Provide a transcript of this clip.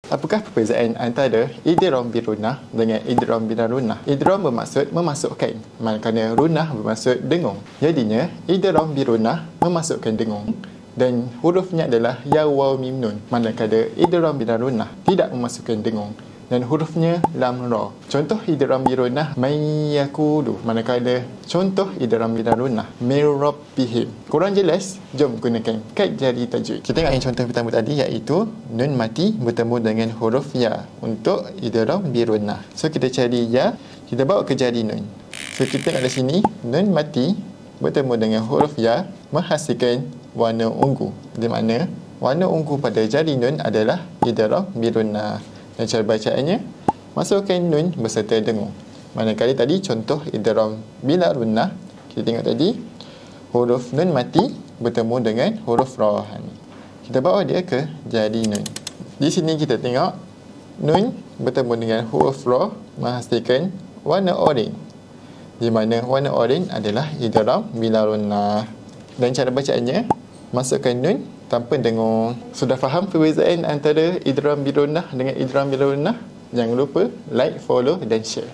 Apakah perbezaan antara idgham birunah dengan idgham bila runah? Idgham bermaksud memasukkan, manakala runah bermaksud dengung. Jadinya, idgham birunah memasukkan dengung dan hurufnya adalah ya, waw, mim, nun. Manakala idgham bila runah tidak memasukkan dengung dan hurufnya lam, ra. Contoh idgham birunah mayyakulu, manakala contoh idgham bila runah min rabbihim. Kurang jelas? Jom gunakan kad jari tajwid. Kita tengok yang contoh pertama tadi, iaitu nun mati bertemu dengan huruf ya untuk idgham birunah. So kita cari ya, kita bawa ke jari nun. So kita tengok di sini, nun mati bertemu dengan huruf ya menghasilkan warna ungu. Di mana warna ungu pada jari nun adalah idgham birunah. Dan cara bacaannya, masukkan nun beserta dengung. Manakala tadi contoh idgham bila runah, kita tengok tadi huruf nun mati bertemu dengan huruf ra. Kita bawa dia ke jari nun. Di sini kita tengok nun bertemu dengan huruf ra menghasilkan warna oranye, di mana warna oranye adalah idgham bila runah. Dan cara bacaannya, masukkan nun tanpa dengung. Sudah faham perbezaan antara idgham birunah dengan idgham bila runah? Jangan lupa like, follow dan share.